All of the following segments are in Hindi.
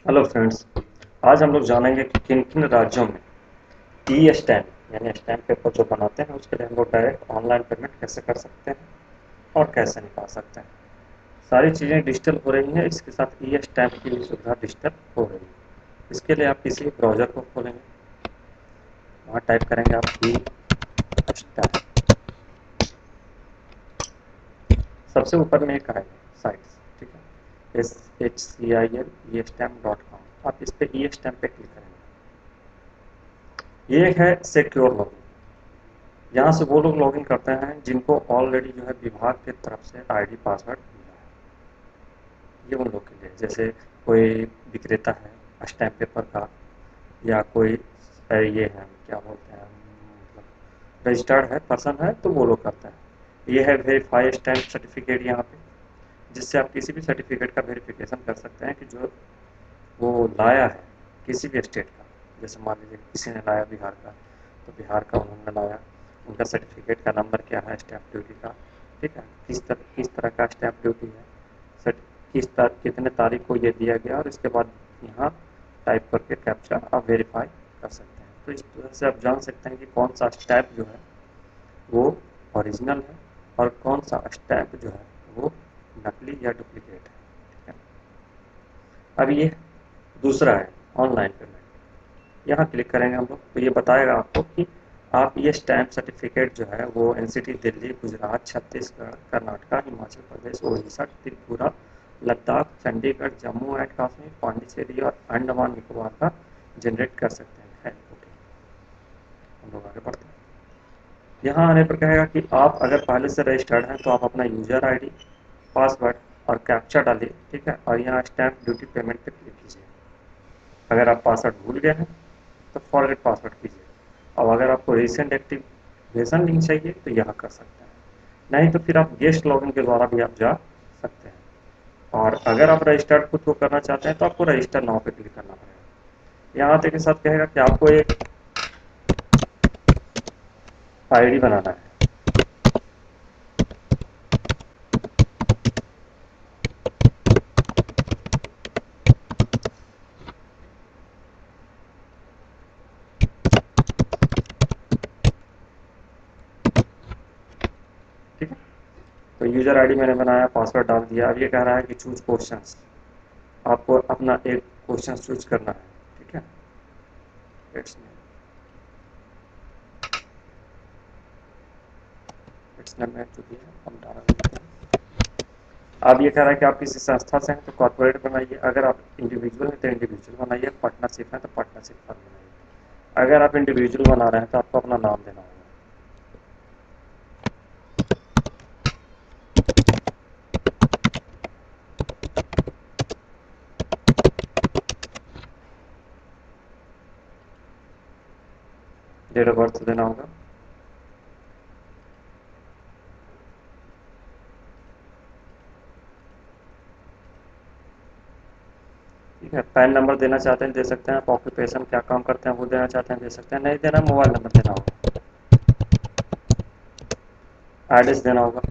Hello friends. आज हम लोग जानेंगे कि किन किन राज्यों में ई स्टैम्प यानी स्टैम्प पेपर जो बनाते हैं उसके लिए हम लोग डायरेक्ट ऑनलाइन पेमेंट कैसे कर सकते हैं और कैसे निकाल सकते हैं। सारी चीज़ें डिजिटल हो रही हैं, इसके साथ ई स्टैम्प की भी सुविधा डिजिटल हो रही है। इसके लिए आप किसी ब्राउज़र को खोलेंगे, वहाँ टाइप करेंगे आप ई स्टैम्प। सबसे ऊपर में एक आएगा साइट्स, ठीक है, SHCIL आप इस पर ई स्टैम्प पे क्लिक करेंगे। ये है सिक्योर लॉगिन। यहाँ से वो लोग लॉगिन करते हैं जिनको ऑलरेडी जो है विभाग की तरफ से आईडी पासवर्ड मिला है। ये उन लोग के लिए, जैसे कोई विक्रेता है स्टैम्प पेपर का, या कोई ये है क्या बोलते हैं, मतलब रजिस्टर्ड है पर्सन है, तो वो लोग करते हैं। ये है वेरीफाई स्टैम्प सर्टिफिकेट, यहाँ पे जिससे आप किसी भी सर्टिफिकेट का वेरिफिकेशन कर सकते हैं कि जो वो लाया है किसी भी स्टेट का। जैसे मान लीजिए किसी ने लाया बिहार का, तो बिहार का उन्होंने लाया, उनका सर्टिफिकेट का नंबर क्या है स्टैम्प ड्यूटी का, ठीक है, किस तरह का स्टैम्प ड्यूटी है, सर्ट कितने तारीख को ये दिया गया, और इसके बाद यहाँ टाइप करके कैप्चा आप वेरीफाई कर सकते हैं। तो इस तरह से आप जान सकते हैं कि कौन सा स्टैम्प जो है वो ओरिजिनल है और कौन सा स्टैम्प जो है वो नकली या डुप्लीकेट है, ठीक है। अब ये दूसरा है ऑनलाइन पेमेंट। यहाँ क्लिक करेंगे हम लोग तो ये बताएगा आपको कि आप ये स्टैम्प सर्टिफिकेट जो है वो एनसीटी दिल्ली, गुजरात, छत्तीसगढ़, कर्नाटक, हिमाचल प्रदेश, उड़ीसा, त्रिपुरा, लद्दाख, चंडीगढ़, जम्मू एंड कश्मीर, पांडिचेरी और अंडमान निकोबार का जनरेट कर सकते हैं। है ओके, हम लोग आगे बढ़ते हैं। यहाँ आने पर कहेगा कि आप अगर पहले से रजिस्टर्ड हैं तो आप अपना यूजर आईडी, पासवर्ड और कैप्चा डालिए, ठीक है, और यहाँ स्टैम्प ड्यूटी पेमेंट पे क्लिक कीजिए। अगर आप पासवर्ड भूल गए हैं तो फॉरगेट पासवर्ड कीजिए, और अगर आपको रिसेंट एक्टिवेशन लिंक चाहिए तो यहाँ कर सकते हैं, नहीं तो फिर आप गेस्ट लॉगिन के द्वारा भी आप जा सकते हैं। और अगर आप रजिस्टर्ड खुद को करना चाहते हैं तो आपको रजिस्टर नाउ पे क्लिक करना पड़ेगा। यहाँ आते के साथ कहेगा कि आपको एक आईडी बनाना है, ठीक है। तो यूजर आईडी मैंने बनाया, पासवर्ड डाल दिया। अब ये कह रहा है कि चूज क्वेश्चंस, आपको अपना एक क्वेश्चन चूज करना है, ठीक है। इट्स नेम में चुकी है, हम डाल देते हैं। अब ये कह रहा है कि आप किसी संस्था से हैं तो कॉर्पोरेट बनाइए, अगर आप इंडिविजुअल हैं तो इंडिविजुअल बनाइए, पार्टनरशिप है तो पार्टनरशिप फर्म बनाइए। अगर आप इंडिविजुअल बना रहे हैं तो आपको अपना नाम देना होगा। डेट ऑफ बर्थ देना होगा, ठीक है। पैन नंबर देना चाहते हैं दे सकते हैं, आप ऑक्यूपेशन क्या काम करते हैं वो देना चाहते हैं दे सकते हैं, नहीं देना मोबाइल नंबर देना होगा, एड्रेस देना होगा,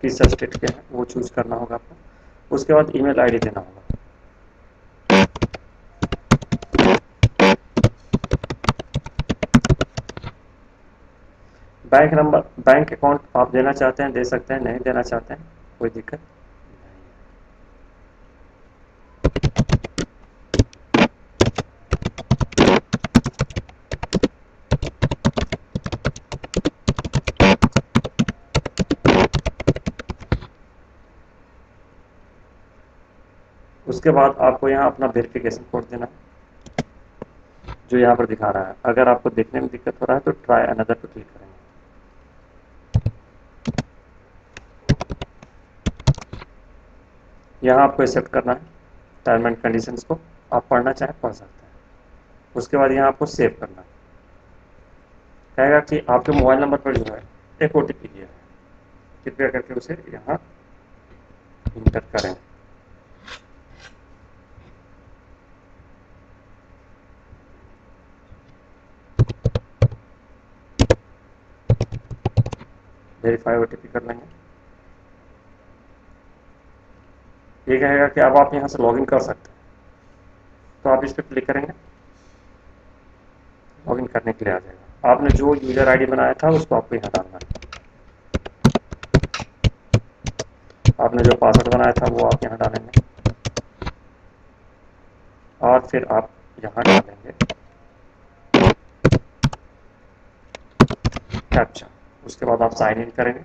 किस स्टेट के हैं वो चूज करना होगा आपको। उसके बाद ईमेल आईडी देना होगा। बैंक नंबर, बैंक अकाउंट आप देना चाहते हैं दे सकते हैं, नहीं देना चाहते हैं कोई दिक्कत नहीं है। उसके बाद आपको यहाँ अपना वेरिफिकेशन कोड देना है, जो यहाँ पर दिखा रहा है। अगर आपको देखने में दिक्कत हो रहा है तो ट्राई अनदर पे क्लिक करेंगे। यहाँ आपको एक्सेप्ट करना है टर्म एंड कंडीशंस को, आप पढ़ना चाहें पढ़ सकते हैं। उसके बाद यहाँ आपको सेव करना है। कहेगा कि आपके मोबाइल नंबर पर जो है एक ओटीपी दिया है, कृपया करके उसे यहाँ इंटर करें। वेरीफाई ओटीपी कर लेंगे। ये कहेगा कि अब आप यहाँ से लॉगिन कर सकते हैं, तो आप इस पर क्लिक करेंगे, लॉगिन करने के लिए आ जाएगा। आपने जो यूज़र आईडी बनाया था उसको आपको यहाँ डालना है। आपने जो पासवर्ड बनाया था वो आप यहाँ डालेंगे और फिर आप यहाँ डालेंगे कैप्चा। उसके बाद आप साइन इन करेंगे।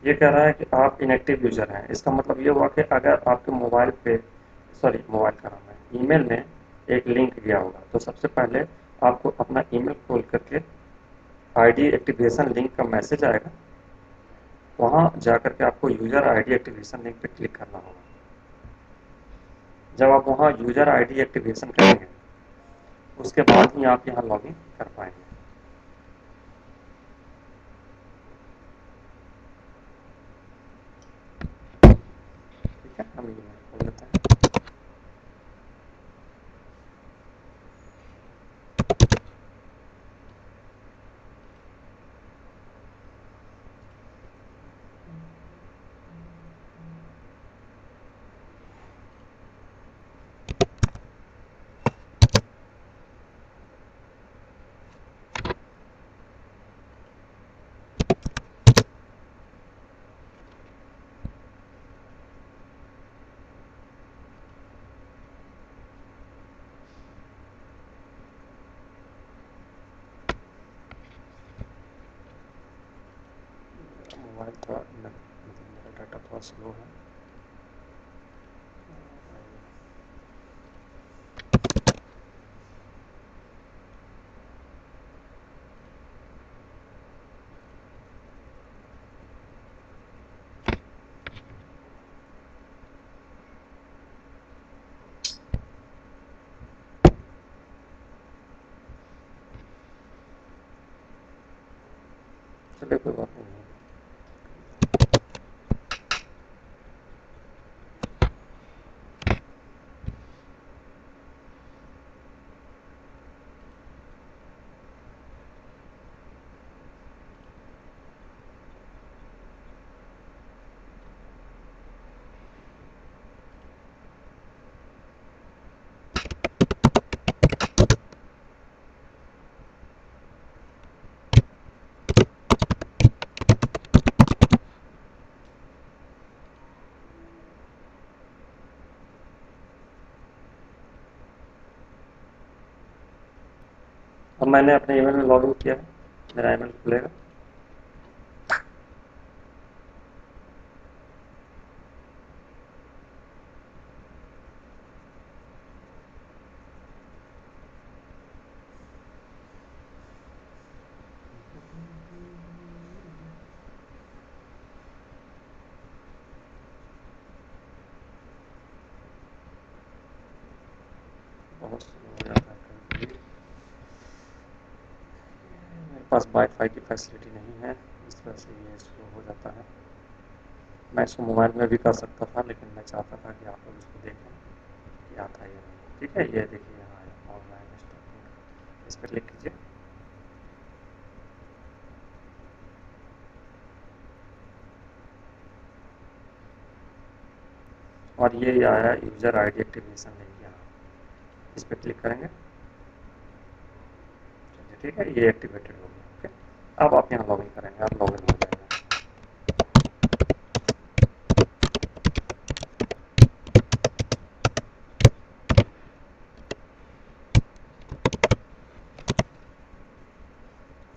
ये कह रहा है कि आप इनएक्टिव यूज़र हैं। इसका मतलब ये हुआ कि अगर आपके मोबाइल पे, सॉरी मोबाइल का नाम है, ईमेल में एक लिंक गया होगा, तो सबसे पहले आपको अपना ईमेल खोल करके आईडी एक्टिवेशन लिंक का मैसेज आएगा, वहाँ जाकर के आपको यूज़र आईडी एक्टिवेशन लिंक पे क्लिक करना होगा। जब आप वहाँ यूज़र आईडी एक्टिवेशन करेंगे उसके बाद ही आप यहाँ लॉगिन कर पाएंगे। ठीक है, हम ईमेल खोल लेते हैं। मोबाइल थोड़ा मतलब मेरा डाटा थोड़ा स्लो है। चलिए कोई बात नहीं है। अब मैंने अपने ईमेल में लॉगिन किया है, मेरा ईमेल खुलेगा। बहुत स्लो हो जाता है कभी-कभी। मेरे पास वाईफाई की फैसिलिटी नहीं है, इस वजह से ये स्लो हो जाता है। मैं इसको मोबाइल में भी कर सकता था, लेकिन मैं चाहता था कि आप लोग इसको देखें कि आता है या नहीं। ठीक है, ये देखिए यहाँ आया ऑनलाइन स्टॉकिंग, इस पर क्लिक कीजिए। और ये आया यूज़र आईडी एक्टिवेशन लिंक, यहाँ इस पर क्लिक करेंगे। चलिए ठीक है, ये एक्टिवेटेड हो गया। ओके, अब आप यहाँ लॉगिन करेंगे, आप लॉगिन हो जाएगा।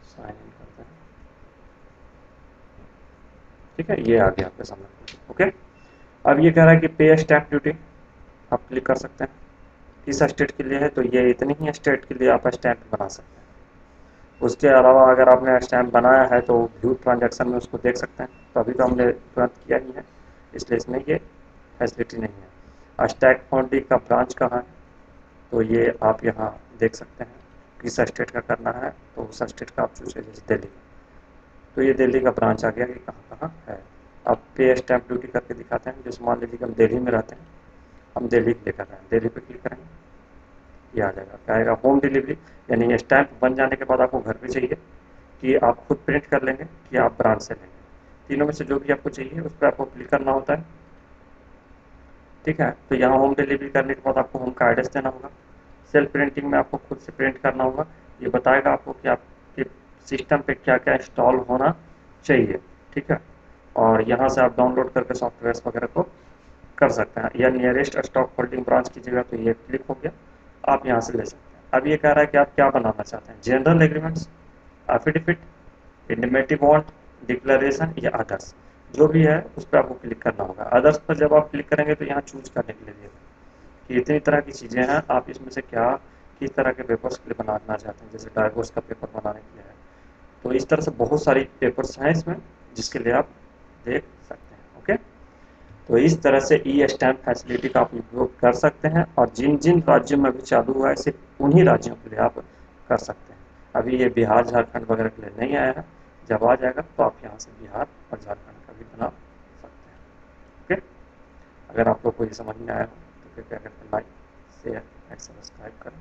साइन इन करते हैं। ठीक है, ये आ गया आपके सामने। ओके, अब ये कह रहा है कि पे स्टैम्प ड्यूटी, आप क्लिक कर सकते हैं। किस स्टेट के लिए है, तो ये इतनी ही स्टेट के लिए आप स्टैम्प बना सकते हैं। उसके अलावा अगर आपने स्टैम्प बनाया है तो व्यू ट्रांजैक्शन में उसको देख सकते हैं, तो अभी तो हमने तुरंत किया ही है, इसलिए इसमें ये फैसिलिटी नहीं है। स्टैक फाउंडी का ब्रांच कहाँ है, तो ये आप यहाँ देख सकते हैं। किस स्टेट का करना है तो उस स्टेट का आप चूज कीजिए, जैसे दिल्ली का, तो ये दिल्ली का ब्रांच आ गया कि कहाँ कहाँ है। अब पे स्टैम्प ड्यूटी करके दिखाते हैं। जैसे मान लीजिए कि हम दिल्ली में रहते हैं, हम दिल्ली क्लिक कर रहे हैं, दिल्ली पे क्लिक करेंगे, ये आ जाएगा। क्या आएगा? होम डिलीवरी, यानी स्टैम्प बन जाने के बाद आपको घर पे चाहिए कि आप खुद प्रिंट कर लेंगे कि आप ब्रांच से लेंगे। तीनों में से जो भी आपको चाहिए उस पर आपको क्लिक करना होता है। ठीक है, तो यहाँ होम डिलीवरी करने के बाद आपको होम का एड्रेस देना होगा। सेल्फ प्रिंटिंग में आपको खुद से प्रिंट करना होगा। ये बताएगा आपको कि आपके सिस्टम पे क्या क्या इंस्टॉल होना चाहिए। ठीक है, और यहाँ से आप डाउनलोड करके सॉफ्टवेयर वगैरह को कर सकते हैं, या नियरेस्ट स्टॉक होल्डिंग ब्रांच कीजिएगा तो ये क्लिक हो गया, आप यहाँ से ले सकते हैं। अब ये कह रहा है कि आप क्या बनाना चाहते हैं, general agreements, affidavit, indemnity bond, declaration या अदर्स, जो भी है उस पर आपको क्लिक करना होगा। अदर्स पर जब आप क्लिक करेंगे तो यहाँ चूज करने के लिए देगा कि इतनी तरह की चीज़ें हैं, आप इसमें से क्या किस तरह के पेपर्स के लिए बनाना चाहते हैं। जैसे डाइवोर्स का पेपर बनाने के लिए है, तो इस तरह से बहुत सारी पेपर्स हैं इसमें जिसके लिए आप देख सकते हैं। ओके, तो इस तरह से ई स्टैम्प फैसिलिटी का आप उपयोग कर सकते हैं, और जिन जिन राज्यों में अभी चालू हुआ है सिर्फ उन्हीं राज्यों के लिए आप कर सकते हैं। अभी ये बिहार झारखंड वगैरह के लिए नहीं आया है, जब आ जाएगा तो आप यहाँ से बिहार और झारखंड का भी बना सकते हैं। ओके, अगर आप लोग को ये समझ में आया हो तो कृपया करके लाइक शेयर एंड सब्सक्राइब करें।